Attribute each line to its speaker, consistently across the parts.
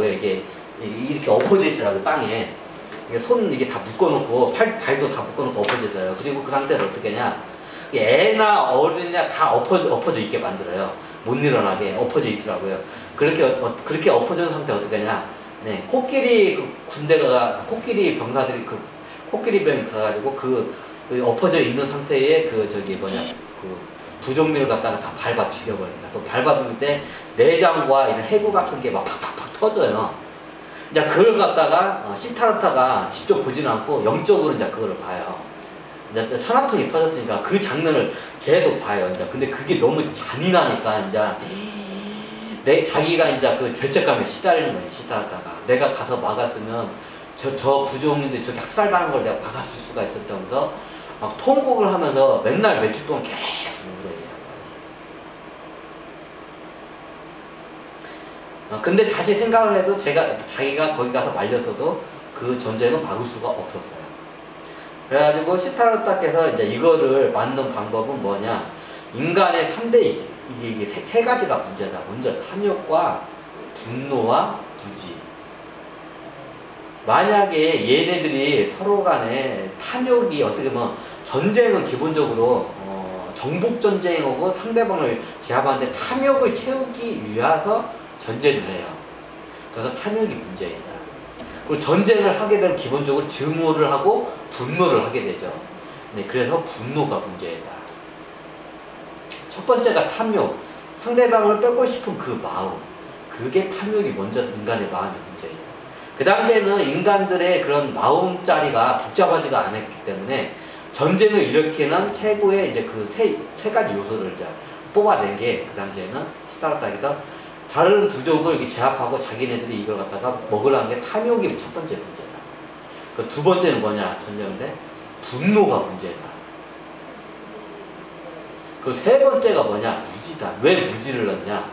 Speaker 1: 있더라고요. 이게 이렇게 엎어져 있으라고 땅에. 손 이게 다 묶어놓고 발도 다 묶어놓고 엎어져 있어요. 그리고 그 상태를 어떻게 하냐? 애나 어른이나 다 엎어져 있게 만들어요. 못 일어나게 엎어져 있더라고요. 그렇게 엎어져 있는 상태 어떻게 하냐? 네, 코끼리 그 군대가 코끼리 병사들이 그 코끼리 병이 가가지고 그 엎어져 있는 상태에 그 부종민을 갖다가 다 밟아 죽여버립니다. 또 밟아 죽일 때 내장과 이런 해구 같은 게 막 팍팍팍 터져요. 이제 그걸 갖다가 시타르타가 직접 보지는 않고 영적으로 이제 그거를 봐요. 이제 천하통이 터졌으니까 그 장면을 계속 봐요. 이제 근데 그게 너무 잔인하니까 이제 자기가 이제 그 죄책감에 시달리는 거예요. 시타르타가 내가 가서 막았으면 저 부종민들이 저렇게 학살당한 걸 내가 막았을 수가 있었다면서 막 통곡을 하면서 맨날 며칠 동안 계속 울어요. 근데 다시 생각을 해도 자기가 거기 가서 말렸어도 그 전쟁은 막을 수가 없었어요. 그래가지고 시타르타께서 이제 이거를 만든 방법은 뭐냐? 인간의 3대 이게 세 가지가 문제다. 먼저 탐욕과 분노와 무지. 만약에 얘네들이 서로 간에 탐욕이 어떻게 보면 전쟁은 기본적으로 정복 전쟁이고 상대방을 제압하는데 탐욕을 채우기 위해서 전쟁을 해요. 그래서 탐욕이 문제이다. 그리고 전쟁을 하게 되면 기본적으로 증오를 하고 분노를 하게 되죠. 네, 그래서 분노가 문제이다. 첫 번째가 탐욕. 상대방을 뺏고 싶은 그 마음. 그게 탐욕이 먼저 인간의 마음의 문제이다. 그 당시에는 인간들의 그런 마음자리가 복잡하지가 않았기 때문에 전쟁을 일으키는 최고의 이제 그 세 가지 요소를 이제 뽑아낸 게 그 당시에는 시타르타에서 다른 부족을 이렇게 제압하고 자기네들이 이걸 갖다가 먹으라는 게 탐욕이 첫 번째 문제다. 그 두 번째는 뭐냐? 전쟁인데 분노가 문제다. 그 세 번째가 뭐냐? 무지다. 왜 무지를 넣냐?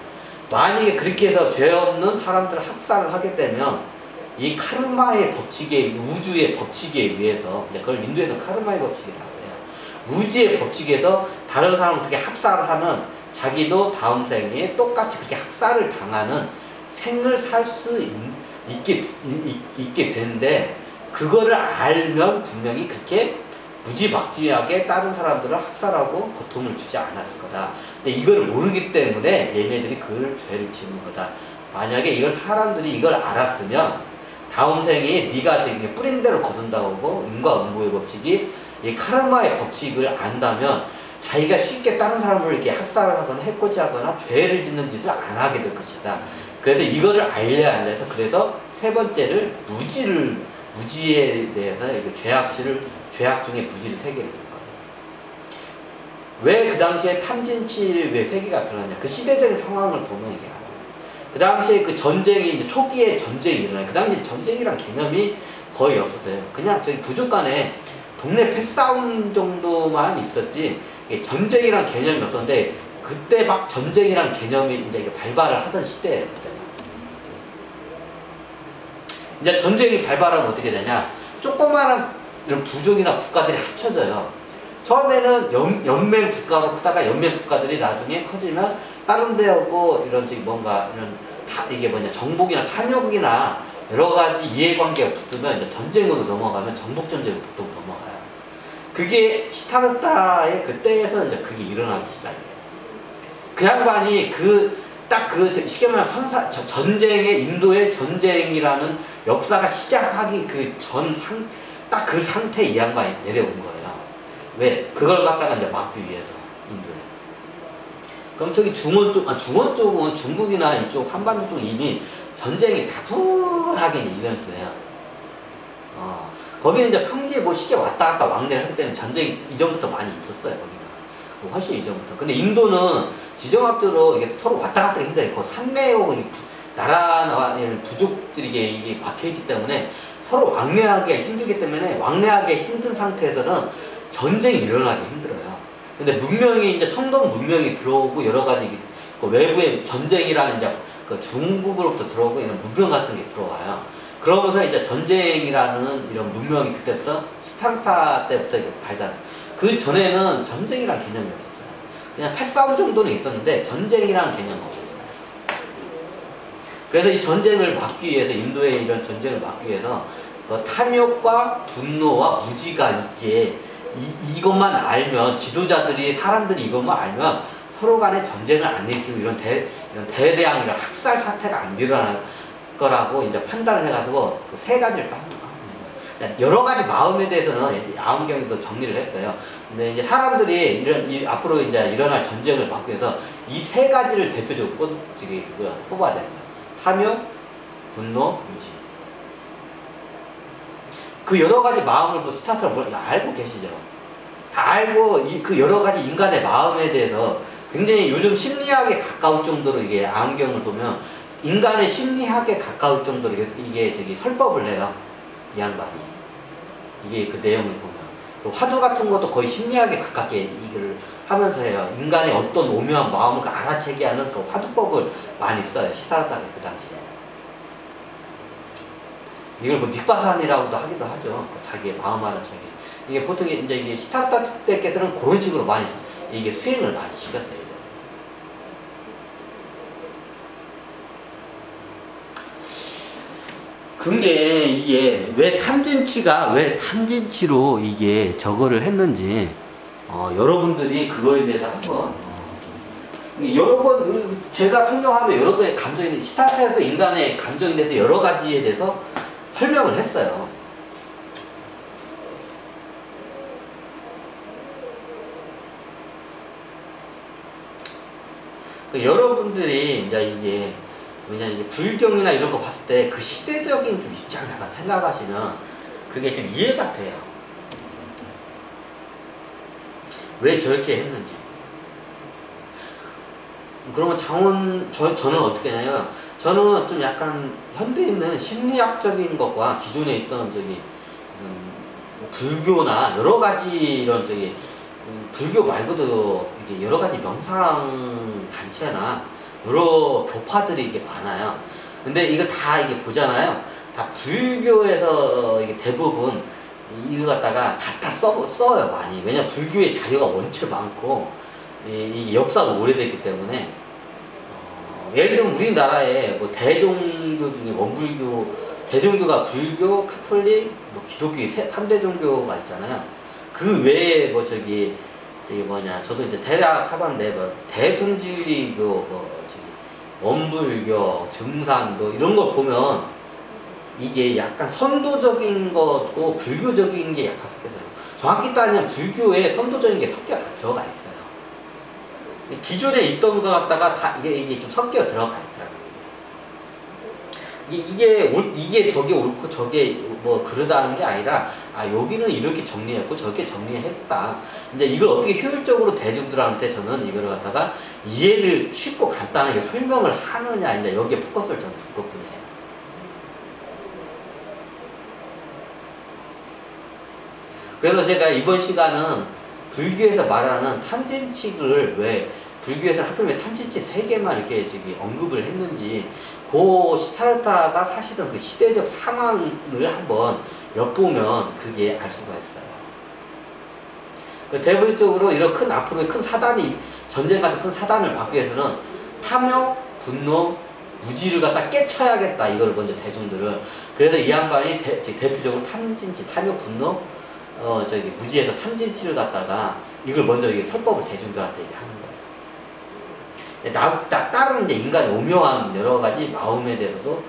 Speaker 1: 만약에 그렇게 해서 죄 없는 사람들을 학살을 하게 되면 이 카르마의 법칙에, 우주의 법칙에 의해서, 이제 그걸 인도에서 카르마의 법칙이라고 해요. 우주의 법칙에서 다른 사람을 그렇게 학살을 하면 자기도 다음 생에 똑같이 그렇게 학살을 당하는 생을 살 수 있게 되는데, 그거를 알면 분명히 그렇게 무지막지하게 다른 사람들을 학살하고 고통을 주지 않았을 거다. 근데 이걸 모르기 때문에 얘네들이 그 죄를 짓는 거다. 만약에 이걸 사람들이 이걸 알았으면 다음 생에 네가 지금 뿌린 대로 거둔다고 하고 인과응보의 법칙이 이 카르마의 법칙을 안다면 자기가 쉽게 다른 사람을 이렇게 학살을 하거나 해코지하거나 죄를 짓는 짓을 안 하게 될 것이다. 그래서 이거를 알려야 한다 해서 그래서 세 번째를 무지에 대해서 죄악 중에 무지를 세 개를 든 거예요. 왜 그 당시에 탐진치 왜 세 개가 드러나냐? 그 시대적인 상황을 보면 이게 알아요. 그 당시에 그 전쟁이 이제 초기에 전쟁이 일어나요. 그 당시 전쟁이란 개념이 거의 없었어요. 그냥 저기 부족 간에 동네 패싸움 정도만 있었지 전쟁이란 개념이 없었는데 그때 막 전쟁이란 개념이 이제 발발을 하던 시대예요. 그때는. 이제 전쟁이 발발하면 어떻게 되냐? 조그마한 이런 부족이나 국가들이 합쳐져요. 처음에는 연맹 국가로 크다가 연맹 국가들이 나중에 커지면 다른 데하고 이런 뭔가 이런 이게 뭐냐 정복이나 탐욕이나 여러 가지 이해관계가 붙으면 이제 전쟁으로 넘어가면 정복 전쟁으로 보통 넘어가요. 그게 시타르타의 그때에서 이제 그게 일어나기 시작해요. 그 양반이 쉽게 말하면 전쟁의 인도의 전쟁이라는 역사가 시작하기 딱 그 상태에 이 양반이 내려온 거예요. 왜? 그걸 갖다가 이제 막기 위해서 인도에. 그럼 저기 중원 쪽은 중국이나 이쪽 한반도 쪽 이미 전쟁이 다분하게 일어났어요. 거기는 이제 평지에 쉽게 왔다 갔다 왕래를 하기 때문에 전쟁이 이전부터 많이 있었어요. 거기는 훨씬 이전부터. 근데 인도는 지정학적으로 이게 서로 왔다 갔다 힘들고 산맥하고 나라나 부족들이 이게 박혀있기 때문에 서로 왕래하기가 힘들기 때문에 왕래하기 힘든 상태에서는 전쟁이 일어나기 힘들어요. 근데 문명이 이제 청동 문명이 들어오고 여러 가지 그 외부의 전쟁이라는 이제 그 중국으로부터 들어오고 이런 문명 같은 게 들어와요. 그러면서 이제 전쟁이라는 이런 문명이 그때부터 시타르타 때부터 발달. 그 전에는 전쟁이란 개념이 없었어요. 그냥 패싸움 정도는 있었는데 전쟁이란 개념은 없었어요. 그래서 이 전쟁을 막기 위해서, 인도의 이런 전쟁을 막기 위해서 그 탐욕과 분노와 무지가 이것만 알면, 지도자들이, 사람들이 이것만 알면 서로 간에 전쟁을 안 일으키고 이런 대대항 이런 학살 사태가 안 일어날 거라고 이제 판단을 해가지고 그 세 가지를 딱 하는 거예요. 여러 가지 마음에 대해서는 아음경에도 정리를 했어요. 근데 이제 사람들이 앞으로 이제 일어날 전쟁을 막기 위해서 이 세 가지를 대표적으로 뽑아야 됩니다. 탐욕, 분노, 무지. 그 여러 가지 마음을 스타트를 알고 계시죠? 다 알고 그 여러 가지 인간의 마음에 대해서 굉장히 요즘 심리학에 가까울 정도로 이게 암경을 보면 인간의 심리학에 가까울 정도로 이게 설법을 해요. 이 양반이. 이게 그 내용을 보면. 화두 같은 것도 거의 심리학에 가깝게 이걸 하면서 해요. 인간의 어떤 오묘한 마음을 알아채게 하는 그 화두법을 많이 써요. 시타르타가 그 당시에. 이걸 뭐 닉바산이라고도 하기도 하죠. 그 자기의 마음 알아채기. 이게 보통 이제 시타르타 때께서는 그런 식으로 많이 이게 수행을 많이 시켰어요. 이제. 근데 이게 왜 탐진치로 이게 저거를 했는지 여러분들이 그거에 대해서 한번 여러 번 제가 설명하면 여러 가지 감정이 시타르타에서 인간의 감정에 대해서 여러 가지에 대해서 설명을 했어요. 여러분들이 이제 이게 왜냐면 불경이나 이런 거 봤을 때 그 시대적인 좀 입장을 약간 생각하시면 그게 좀 이해가 돼요. 왜 저렇게 했는지. 그러면 저는 어떻게 하냐면, 저는 좀 약간 현대에 있는 심리학적인 것과 기존에 있던 불교나 여러 가지 이런 불교 말고도 이게 여러 가지 명상 단체나 여러 교파들이 이게 많아요. 근데 이거 다 이게 보잖아요. 다 불교에서 이게 대부분 이걸 갖다가 갖다 써요, 많이. 왜냐면 불교의 자료가 원체 많고, 이 역사가 오래됐기 때문에, 예를 들면 우리나라에 뭐 대종교 중에 원불교, 대종교가 불교, 카톨릭, 뭐 기독교 3대 종교가 있잖아요. 그 외에 저도 이제 대략 해봤는데, 뭐 대승주리교, 원불교, 증산도 이런 걸 보면 이게 약간 선도적인 것고 불교적인 게 약간 섞여져요. 정확히 따지면 불교에 선도적인 게 섞여 다 들어가 있어요. 기존에 있던 거 갖다가 다 이게 좀 섞여 들어가 있더라고요. 이게 저게 옳고 저게 뭐 그러다는 게 아니라, 여기는 이렇게 정리했고 저렇게 정리했다. 이제 이걸 어떻게 효율적으로 대중들한테 저는 이걸 갖다가 이해를 쉽고 간단하게 설명을 하느냐, 이제 여기에 포커스를 저는 둔 것뿐이에요. 그래서 제가 이번 시간은 불교에서 말하는 탐진치를 왜 불교에서 하필 왜 탐진치 3개만 이렇게 언급을 했는지, 그 시타르타가 사실은 그 시대적 상황을 한번 엿보면 그게 알 수가 있어요. 대부분적으로 이런 앞으로 큰 사단이, 전쟁 같은 큰 사단을 받기 위해서는 탐욕, 분노, 무지를 갖다 깨쳐야겠다. 이걸 먼저 대중들을. 그래서 이 양반이 대표적으로 탐진치, 탐욕, 분노, 무지에서 탐진치를 갖다가 이걸 먼저 설법을 대중들한테 하는 거예요. 다른 이제 인간의 오묘한 여러 가지 마음에 대해서도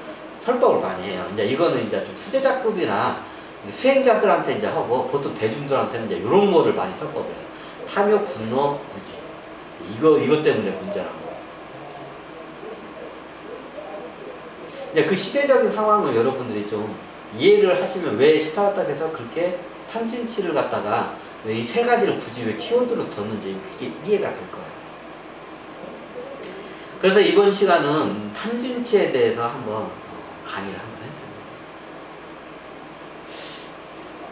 Speaker 1: 설법을 많이 해요. 이제 이거는 이제 좀 수제자급이나 수행자들한테 이제 하고, 보통 대중들한테는 이제 이런 거를 많이 설법을 해요. 탐욕, 분노, 무지. 이것 때문에 문제라고. 이제 그 시대적인 상황을 여러분들이 좀 이해를 하시면 왜 시타르타에서 그렇게 탐진치를 갖다가 왜 이 3가지를 굳이 왜 키워드로 뒀는지 이해가 될 거예요. 그래서 이번 시간은 탐진치에 대해서 한번 강의를 한번 했습니다.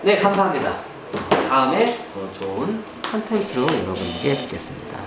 Speaker 1: 네, 감사합니다. 다음에 더 좋은 컨텐츠로 여러분께 뵙겠습니다.